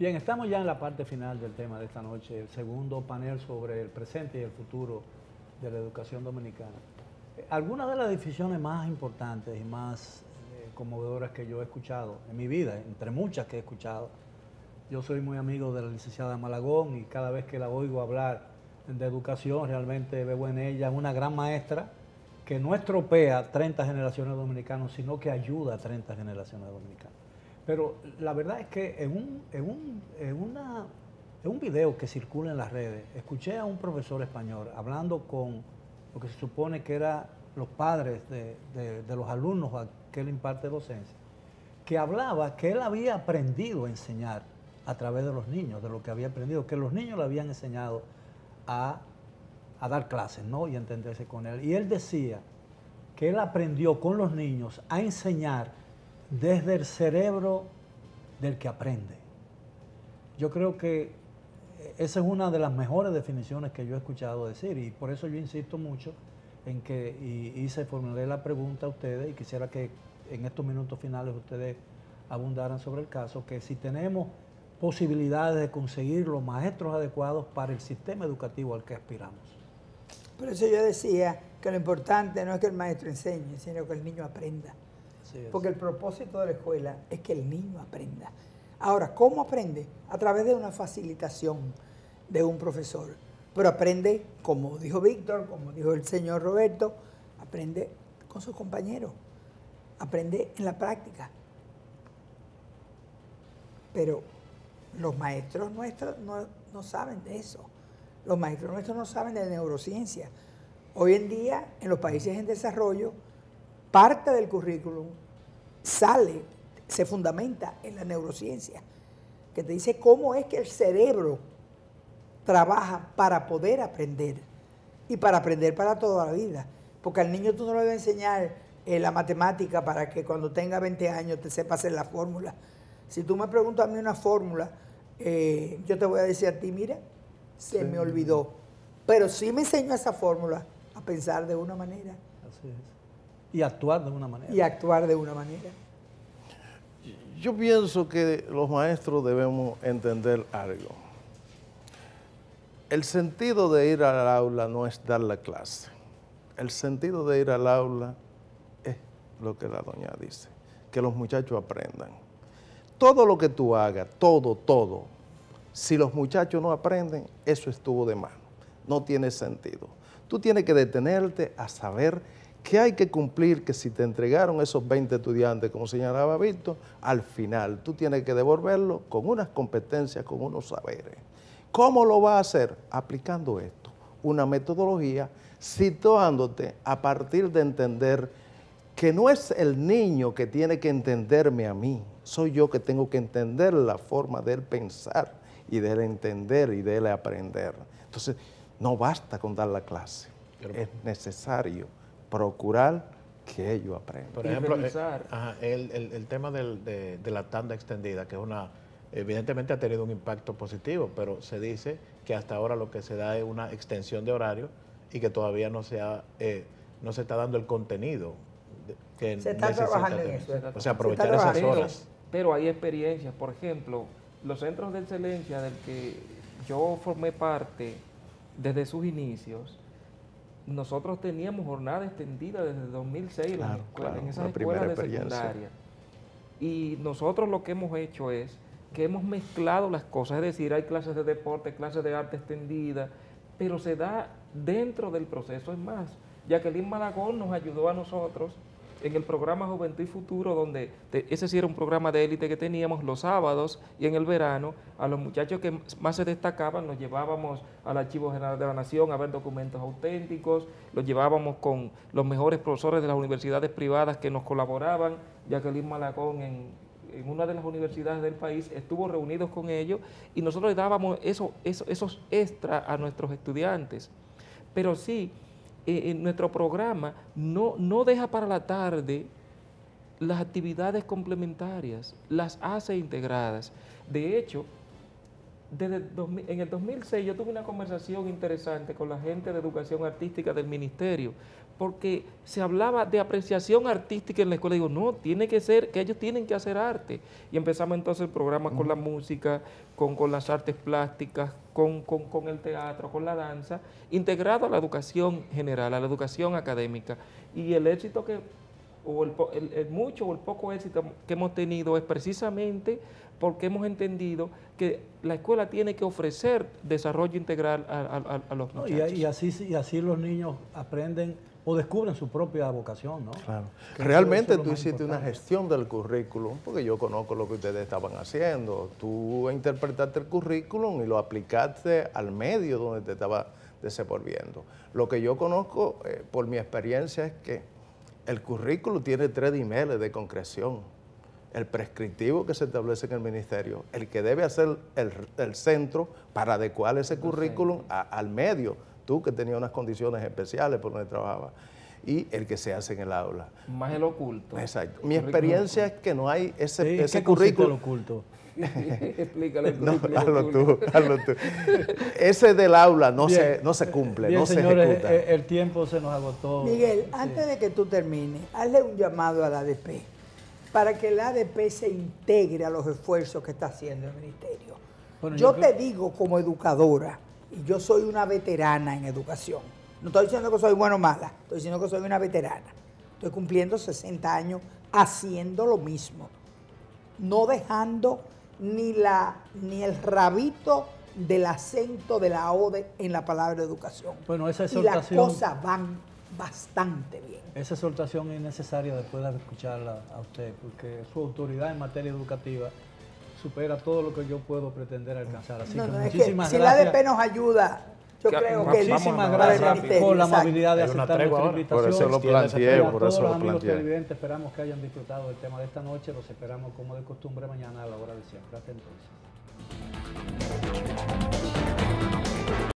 Bien, estamos ya en la parte final del tema de esta noche, el segundo panel sobre el presente y el futuro de la educación dominicana. Algunas de las decisiones más importantes y más conmovedoras que yo he escuchado en mi vida, entre muchas que he escuchado, yo soy muy amigo de la licenciada Malagón y cada vez que la oigo hablar de educación realmente veo en ella una gran maestra que no estropea 30 generaciones dominicanas, sino que ayuda a 30 generaciones dominicanas. Pero la verdad es que en un video que circula en las redes, escuché a un profesor español hablando con lo que se supone que eran los padres de los alumnos a que él imparte docencia, que hablaba que él había aprendido a enseñar a través de los niños, de lo que había aprendido, que los niños le habían enseñado a dar clases, ¿no? Y a entenderse con él. Y él decía que él aprendió con los niños a enseñar desde el cerebro del que aprende. Yo creo que esa es una de las mejores definiciones que yo he escuchado decir y por eso yo insisto mucho en que formulé la pregunta a ustedes y quisiera que en estos minutos finales ustedes abundaran sobre el caso, que si tenemos posibilidades de conseguir los maestros adecuados para el sistema educativo al que aspiramos. Por eso yo decía que lo importante no es que el maestro enseñe, sino que el niño aprenda. Porque el propósito de la escuela es que el niño aprenda. Ahora, ¿cómo aprende? A través de una facilitación de un profesor. Pero aprende, como dijo Víctor, como dijo el señor Roberto, aprende con sus compañeros. Aprende en la práctica. Pero los maestros nuestros no saben de eso. Los maestros nuestros no saben de neurociencia. Hoy en día, en los países en desarrollo, parte del currículum se fundamenta en la neurociencia, que te dice cómo es que el cerebro trabaja para poder aprender y para aprender para toda la vida. Porque al niño tú no le vas a enseñar la matemática para que cuando tenga 20 años te sepa hacer la fórmula. Si tú me preguntas a mí una fórmula, yo te voy a decir a ti, mira, se me olvidó. Pero sí me enseñó esa fórmula a pensar de una manera. Así es. Y actuar de una manera. Y actuar de una manera. Yo pienso que los maestros debemos entender algo. El sentido de ir al aula no es dar la clase. El sentido de ir al aula es lo que la doña dice, que los muchachos aprendan. Todo lo que tú hagas, todo, si los muchachos no aprenden, eso estuvo de más. No tiene sentido. Tú tienes que detenerte a saber que hay que cumplir, que si te entregaron esos 20 estudiantes, como señalaba Víctor, al final tú tienes que devolverlo con unas competencias, con unos saberes. ¿Cómo lo vas a hacer? Aplicando esto, una metodología, situándote a partir de entender que no es el niño que tiene que entenderme a mí, soy yo que tengo que entender la forma de él pensar y de él entender y de él aprender. Entonces, no basta con dar la clase, es necesario procurar que ellos aprendan. Por ejemplo, el tema de la tanda extendida, que es evidentemente ha tenido un impacto positivo, pero se dice que hasta ahora lo que se da es una extensión de horario y que todavía no se está dando el contenido que se está trabajando en eso. O sea, aprovechar esas horas. Pero hay experiencias, por ejemplo, los centros de excelencia del que yo formé parte desde sus inicios, nosotros teníamos jornada extendida desde 2006 en esas escuelas de secundaria. Y nosotros lo que hemos hecho es que hemos mezclado las cosas, es decir, hay clases de deporte, clases de arte extendida, pero se da dentro del proceso. Es más, Jacqueline Malagón nos ayudó a nosotros en el programa Juventud y Futuro, donde ese sí era un programa de élite que teníamos los sábados y en el verano, a los muchachos que más se destacaban los llevábamos al Archivo General de la Nación a ver documentos auténticos, los llevábamos con los mejores profesores de las universidades privadas que nos colaboraban. Jacqueline Malagón en una de las universidades del país estuvo reunidos con ellos y nosotros les dábamos esos extras a nuestros estudiantes. Pero sí, nuestro programa no deja para la tarde las actividades complementarias, las hace integradas. De hecho, en el 2006 yo tuve una conversación interesante con la gente de educación artística del ministerio, porque se hablaba de apreciación artística en la escuela. Digo, no, tiene que ser, que ellos tienen que hacer arte. Y empezamos entonces el programa con la música, con las artes plásticas, con el teatro, con la danza, integrado a la educación general, a la educación académica. Y el éxito o el mucho o el poco éxito que hemos tenido es precisamente porque hemos entendido que la escuela tiene que ofrecer desarrollo integral a los muchachos. Y así los niños aprenden o descubren su propia vocación, ¿no? Claro. Que Realmente eso es lo tú más hiciste una importante. gestión del currículum, porque yo conozco lo que ustedes estaban haciendo. Tú interpretaste el currículum y lo aplicaste al medio donde te estaba desenvolviendo. Lo que yo conozco por mi experiencia es que el currículum tiene 3 niveles de concreción. El prescriptivo que se establece en el ministerio, el que debe hacer el centro para adecuar ese currículum al medio, tú que tenías unas condiciones especiales por donde trabajabas, y el que se hace en el aula. Más el oculto. Exacto. Mi experiencia es que no hay ese ¿Qué consiste currículum. el oculto? Explícale el No, currículum. hazlo tú. Ese del aula no Bien, se cumple, bien, no se señores, ejecuta. el tiempo se nos agotó. Miguel, Sí. antes de que tú termines, hazle un llamado al ADP para que el ADP se integre a los esfuerzos que está haciendo el ministerio. Bueno, yo yo te creo- digo como educadora, y yo soy una veterana en educación, no estoy diciendo que soy buena o mala, estoy diciendo que soy una veterana. Estoy cumpliendo 60 años haciendo lo mismo, no dejando ni el rabito del acento de la O en la palabra educación. Bueno, esa y las exhortación, cosas van bastante bien. esa exhortación es necesaria después de escucharla a usted, porque su autoridad en materia educativa supera todo lo que yo puedo pretender alcanzar. Así No, que no, es que muchísimas si el gracias. ADP nos ayuda, yo Que- creo vamos- que Muchísimas vamos gracias rápido. por la Exacto. amabilidad de Hay una aceptar tregua nuestra ahora. invitación. Por eso lo planteé, Y a por todos eso los lo amigos planteé. televidentes, esperamos que hayan disfrutado del tema de esta noche. Los esperamos como de costumbre mañana a la hora de siempre. Hasta entonces.